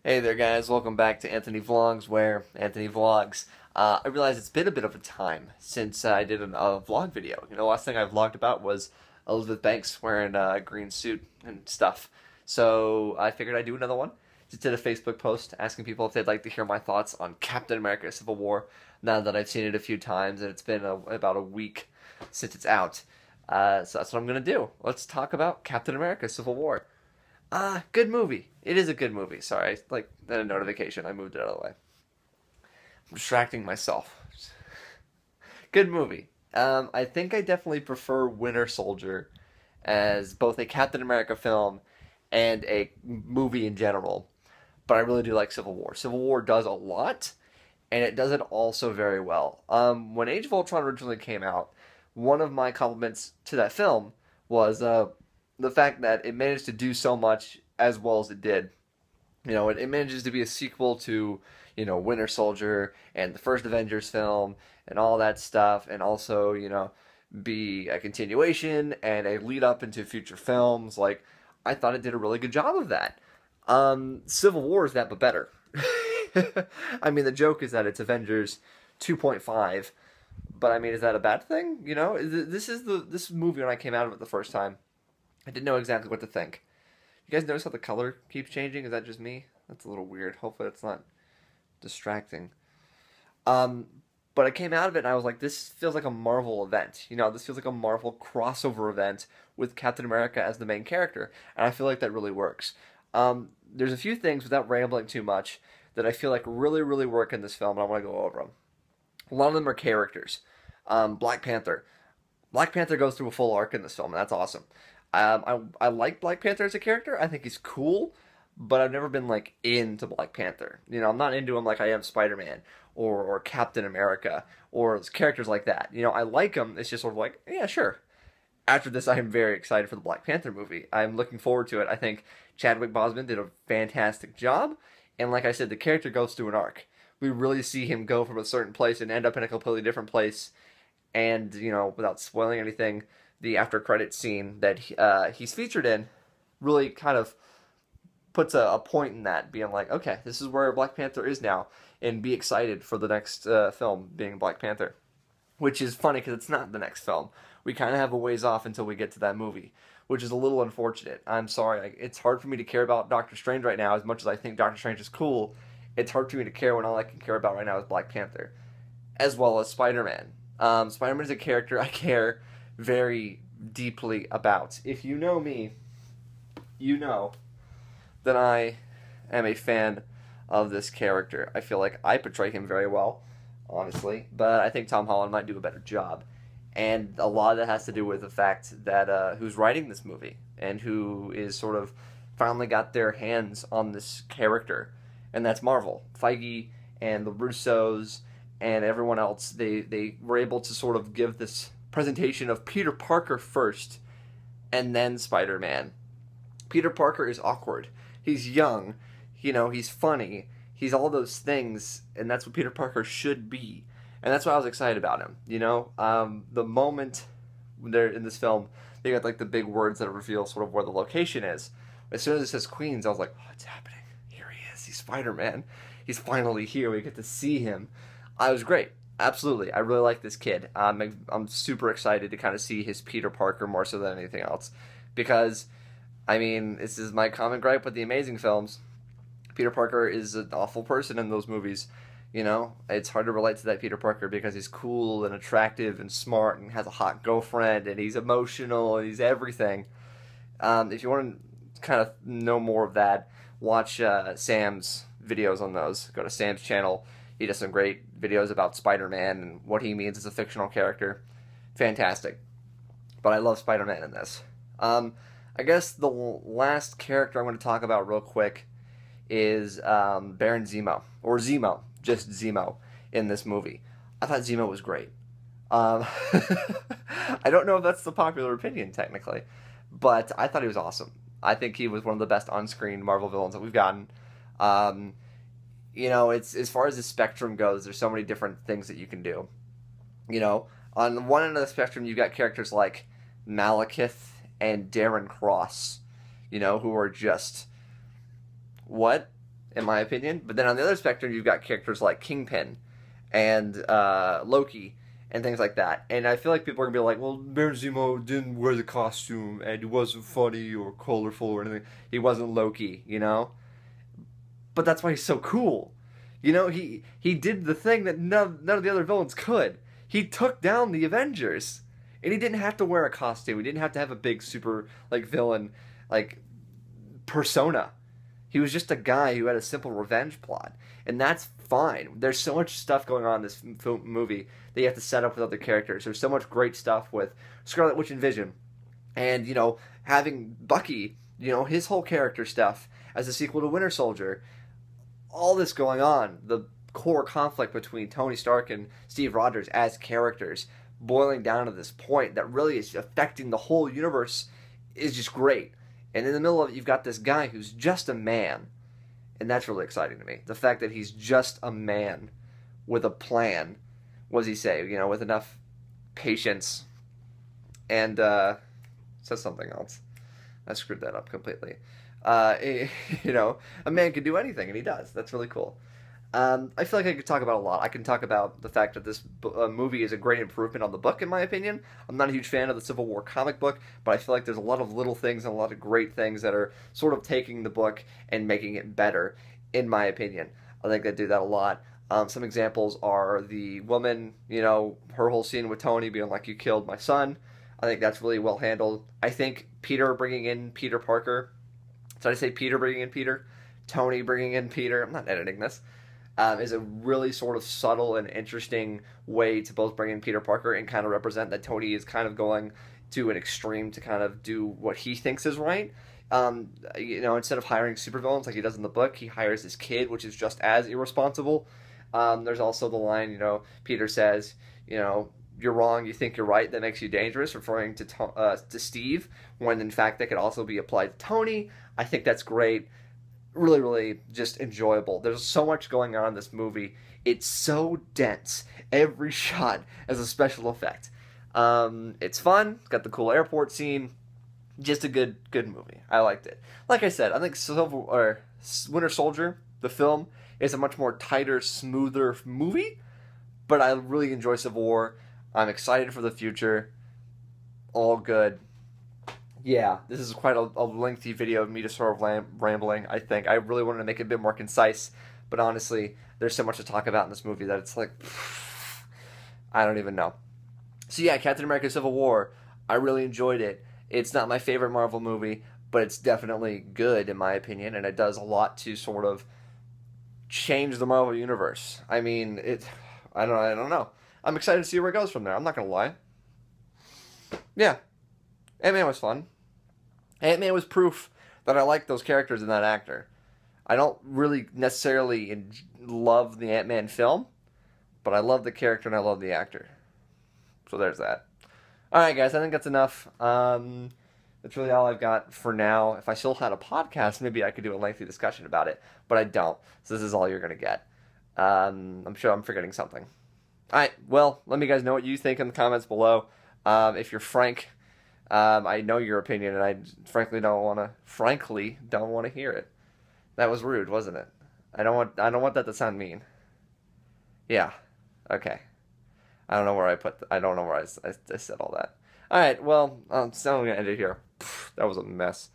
Hey there, guys. Welcome back to Anthony Vlogs, where Anthony Vlogs. I realize it's been a bit of a time since I did a vlog video. You know, last thing I vlogged about was Elizabeth Banks wearing a green suit and stuff. So I figured I'd do another one. Just did a Facebook post asking people if they'd like to hear my thoughts on Captain America: Civil War. Now that I've seen it a few times and it's been about a week since it's out, so that's what I'm gonna do. Let's talk about Captain America: Civil War. Good movie. It is a good movie. Sorry, like a notification. I moved it out of the way. I'm distracting myself. Good movie. I think I definitely prefer Winter Soldier as both a Captain America film and a movie in general. But I really do like Civil War. Civil War does a lot, and it does it also very well. When Age of Ultron originally came out, one of my compliments to that film was the fact that it managed to do so much as well as it did. You know, it manages to be a sequel to, Winter Soldier and the first Avengers film and all that stuff, and also, be a continuation and a lead up into future films. Like, I thought it did a really good job of that. Civil War is that, but better. I mean, the joke is that it's Avengers 2.5, but I mean, is that a bad thing? This movie when I came out of it the first time, I didn't know exactly what to think. You guys notice how the color keeps changing? Is that just me? That's a little weird. Hopefully it's not distracting. But I came out of it and I was like, this feels like a Marvel event. This feels like a Marvel crossover event with Captain America as the main character. And I feel like that really works. There's a few things, without rambling too much, that I feel like really, really work in this film, and I want to go over them. A lot of them are characters. Black Panther. Black Panther goes through a full arc in this film, and that's awesome. I like Black Panther as a character. I think he's cool, but I've never been like into Black Panther. I'm not into him like I am Spider-Man or Captain America or characters like that. I like him. It's just sort of like, yeah, sure. After this, I am very excited for the Black Panther movie. I'm looking forward to it. I think Chadwick Boseman did a fantastic job, and like I said, the character goes through an arc. We really see him go from a certain place and end up in a completely different place. And without spoiling anything, the after credits scene that he's featured in really kind of puts a point in that, being like, okay, this is where Black Panther is now, and be excited for the next film being Black Panther. Which is funny because it's not the next film. We kind of have a ways off until we get to that movie, which is a little unfortunate. I'm sorry. It's hard for me to care about Doctor Strange right now as much as I think Doctor Strange is cool. It's hard for me to care when all I can care about right now is Black Panther, as well as Spider-Man. Spider-Man is a character I care very deeply about. If you know me, you know that I am a fan of this character. I feel like I portray him very well, honestly, but I think Tom Holland might do a better job. And a lot of that has to do with the fact that who's writing this movie and who is sort of finally got their hands on this character, and that's Marvel. Feige and the Russos and everyone else, they were able to sort of give this presentation of Peter Parker first and then Spider-Man. Peter Parker is awkward. He's young. He's funny. He's all those things, and that's what Peter Parker should be. And that's why I was excited about him. The moment when they're in this film, they got like the big words that reveal sort of where the location is. As soon as it says Queens, I was like, oh, it's happening. Here he is. He's Spider-Man. He's finally here. We get to see him. I was great. Absolutely. I really like this kid. I'm super excited to kind of see his Peter Parker more so than anything else. Because, I mean, this is my common gripe with the Amazing films. Peter Parker is an awful person in those movies. It's hard to relate to that Peter Parker because he's cool and attractive and smart and has a hot girlfriend and he's emotional and he's everything. If you want to kind of know more of that, watch Sam's videos on those. Go to Sam's channel. He does some great videos about Spider-Man and what he means as a fictional character. Fantastic. But I love Spider-Man in this. I guess the last character I'm going to talk about real quick is Baron Zemo. Or Zemo. Just Zemo in this movie. I thought Zemo was great. I don't know if that's the popular opinion, technically. But I thought he was awesome. I think he was one of the best on-screen Marvel villains that we've gotten. It's as far as the spectrum goes, there's so many different things that you can do. On one end of the spectrum, you've got characters like Malekith and Darren Cross, who are just, what? in my opinion. But then on the other spectrum, you've got characters like Kingpin and Loki and things like that. And I feel like people are gonna be like, well, Baron Zemo didn't wear the costume and he wasn't funny or colorful or anything. He wasn't Loki, you know? But that's why he's so cool. You know, he did the thing that none of the other villains could. He took down the Avengers. And he didn't have to wear a costume. He didn't have to have a big super like villain like persona. He was just a guy who had a simple revenge plot. And that's fine. There's so much stuff going on in this movie that you have to set up with other characters. There's so much great stuff with Scarlet Witch and Vision. And, you know, having Bucky, you know, his whole character stuff as a sequel to Winter Soldier. All this going on. The core conflict between Tony Stark and Steve Rogers as characters boiling down to this point that really is affecting the whole universe is just great. And in the middle of it, you've got this guy who's just a man. And that's really exciting to me. The fact that he's just a man with a plan. What does he say? You know, with enough patience. And, says something else. I screwed that up completely. You know, a man can do anything, and he does. That's really cool. I feel like I could talk about a lot. I can talk about the fact that this movie is a great improvement on the book, in my opinion. I'm not a huge fan of the Civil War comic book, but I feel like there's a lot of little things and a lot of great things that are sort of taking the book and making it better, in my opinion. I think they do that a lot. Some examples are the woman, you know, her whole scene with Tony being like, you killed my son. I think that's really well handled. I think Peter bringing in Peter Parker. Did I say Peter bringing in Peter? Tony bringing in Peter. I'm not editing this. Is a really sort of subtle and interesting way to both bring in Peter Parker and kind of represent that Tony is kind of going to an extreme to kind of do what he thinks is right. You know, instead of hiring supervillains like he does in the book, he hires his kid, which is just as irresponsible. There's also the line, you know, Peter says, you know, you're wrong, you think you're right, that makes you dangerous, referring to Steve, when in fact that could also be applied to Tony. I think that's great. Really, really just enjoyable. There's so much going on in this movie. It's so dense. Every shot as a special effect. It's fun. It's got the cool airport scene. Just a good movie. I liked it. Like I said, I think Winter Soldier, the film, is a much more tighter, smoother movie. But I really enjoy Civil War. I'm excited for the future. All good. Yeah, this is quite a lengthy video of me just sort of rambling, I think. I really wanted to make it a bit more concise, but honestly, there's so much to talk about in this movie that it's like, I don't even know. So yeah, Captain America Civil War, I really enjoyed it. It's not my favorite Marvel movie, but it's definitely good in my opinion, and it does a lot to sort of change the Marvel Universe. I mean, I don't know. I'm excited to see where it goes from there. I'm not going to lie. Yeah. Ant-Man was fun. Ant-Man was proof that I like those characters and that actor. I don't really necessarily love the Ant-Man film, but I love the character and I love the actor. So there's that. Alright guys, I think that's enough. That's really all I've got for now. If I still had a podcast, maybe I could do a lengthy discussion about it, but I don't. So this is all you're going to get. I'm sure I'm forgetting something. Alright, well, let me guys know what you think in the comments below. If you're Frank, I know your opinion, and I frankly don't want to hear it. That was rude, wasn't it? I don't want that to sound mean. Yeah. Okay. I don't know where I said all that. All right. Well, I'm gonna end it here. That was a mess.